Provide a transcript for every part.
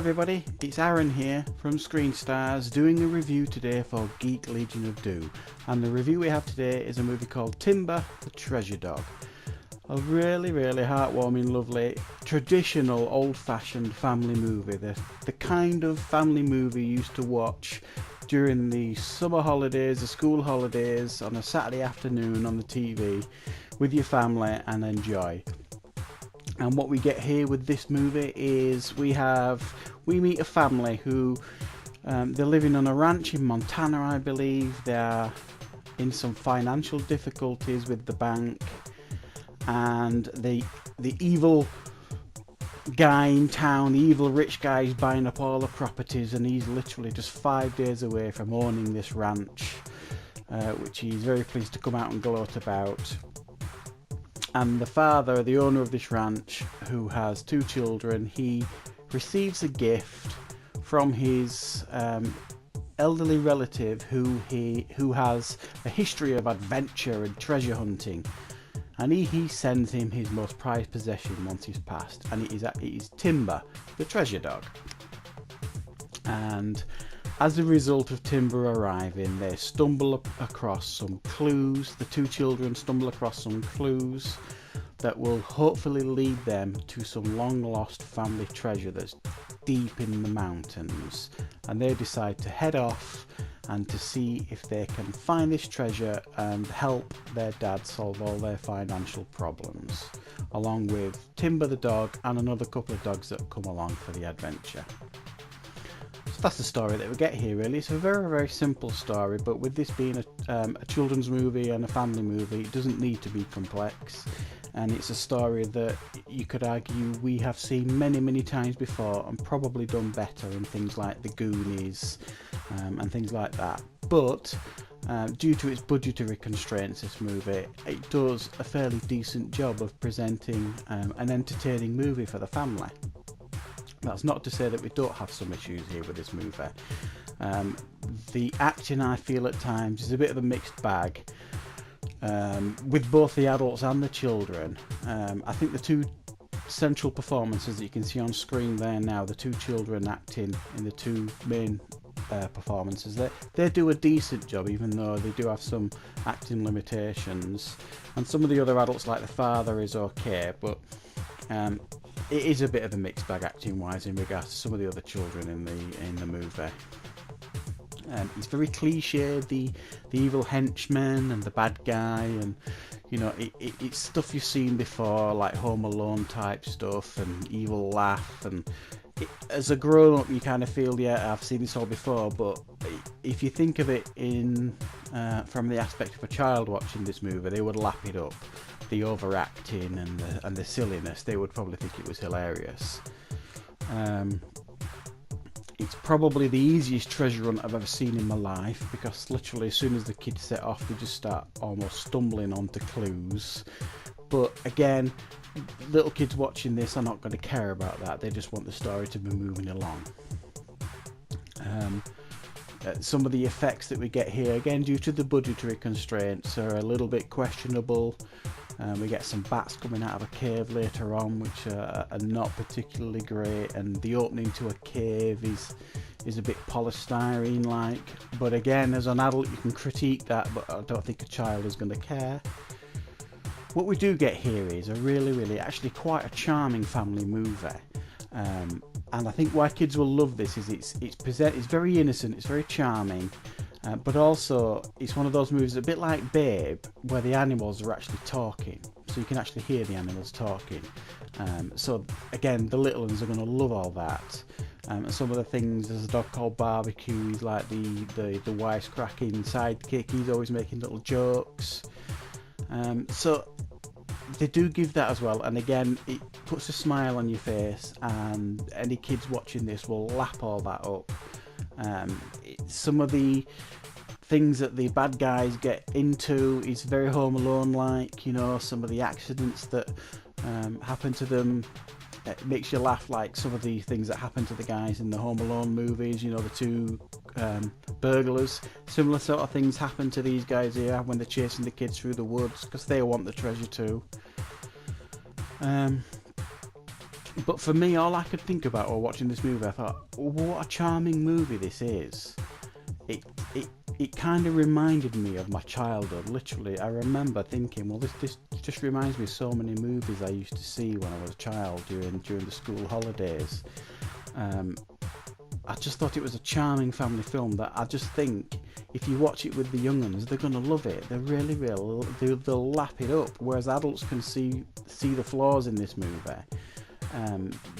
everybody, it's Aaron here from Screen Stars doing a review today for Geek Legion of Doom, and the review we have today is a movie called Timber the Treasure Dog. A really heartwarming, lovely, traditional old-fashioned family movie, the kind of family movie you used to watch during the summer holidays, the school holidays, on a Saturday afternoon on the TV with your family and enjoy. And what we get here with this movie is we meet a family who they're living on a ranch in Montana, I believe. They are in some financial difficulties with the bank, and the evil guy in town, the evil rich guy, is buying up all the properties, and he's literally just 5 days away from owning this ranch, which he's very pleased to come out and gloat about. And the father, the owner of this ranch, who has 2 children, he receives a gift from his elderly relative who has a history of adventure and treasure hunting, and he sends him his most prized possession once he's passed, and it is Timber the Treasure Dog. And as a result of Timber arriving, they stumble across some clues. The 2 children stumble across some clues that will hopefully lead them to some long lost family treasure that's deep in the mountains, and they decide to head off and to see if they can find this treasure and help their dad solve all their financial problems, along with Timber the dog and another couple of dogs that come along for the adventure. So that's the story that we get here, really. It's a very simple story, but with this being a children's movie and a family movie, it doesn't need to be complex, and it's a story that you could argue we have seen many times before and probably done better in things like The Goonies and things like that. But due to its budgetary constraints, this movie, it does a fairly decent job of presenting an entertaining movie for the family. That's not to say that we don't have some issues here with this movie. The action, I feel at times, is a bit of a mixed bag with both the adults and the children. I think the 2 central performances that you can see on screen there now, the 2 children acting in the 2 main performances, they do a decent job, even though they do have some acting limitations, and some of the other adults, like the father, is okay, but it is a bit of a mixed bag acting wise in regards to some of the other children in the movie. It's very cliche, the evil henchman and the bad guy, and you know, it's stuff you've seen before, like Home Alone type stuff and Evil Laugh, and as a grown up you kind of feel, yeah, I've seen this all before. But if you think of it from the aspect of a child watching this movie, they would lap it up, the overacting and the silliness. They would probably think it was hilarious. It's probably the easiest treasure hunt I've ever seen in my life, because literally as soon as the kids set off, they just start almost stumbling onto clues. But again, little kids watching this are not going to care about that. They just want the story to be moving along. Some of the effects that we get here, again due to the budgetary constraints, are a little bit questionable. We get some bats coming out of a cave later on, which are not particularly great, and the opening to a cave is a bit polystyrene like. But again, as an adult you can critique that, but I don't think a child is going to care. What we do get here is a really actually quite a charming family movie, and I think why kids will love this is it's very innocent, it's very charming, but also it's one of those movies a bit like Babe, where the animals are actually talking, so you can actually hear the animals talking. So again, the little ones are going to love all that. And some of the things, there's a dog called BARBEQUE. He's like the wisecracking sidekick. He's always making little jokes. So they do give that as well, and again it puts a smile on your face, and any kids watching this will lap all that up. Some of the things that the bad guys get into is very Home Alone like, you know, some of the accidents that happen to them. It makes you laugh, like some of the things that happen to the guys in the Home Alone movies, you know, the 2 burglars. Similar sort of things happen to these guys here when they're chasing the kids through the woods, because they want the treasure too. But for me, all I could think about while watching this movie, I thought, what a charming movie this is. It kind of reminded me of my childhood. Literally, I remember thinking, well, this just reminds me of so many movies I used to see when I was a child during the school holidays. I just thought it was a charming family film that I just think if you watch it with the young ones, they're going to love it. They really will. They'll lap it up, whereas adults can see the flaws in this movie.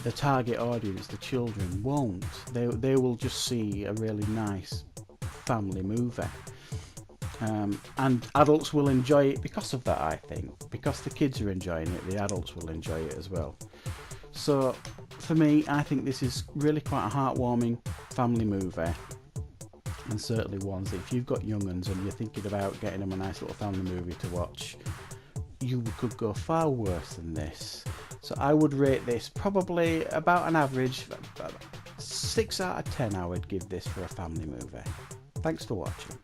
The target audience, the children, won't. They will just see a really nice family movie. And adults will enjoy it because of that, I think. Because the kids are enjoying it, the adults will enjoy it as well. So, for me, I think this is really quite a heartwarming family movie. And certainly ones that if you've got young ones and you're thinking about getting them a nice little family movie to watch, you could go far worse than this. So I would rate this probably about an average 6 out of 10 I would give this for a family movie. Thanks for watching.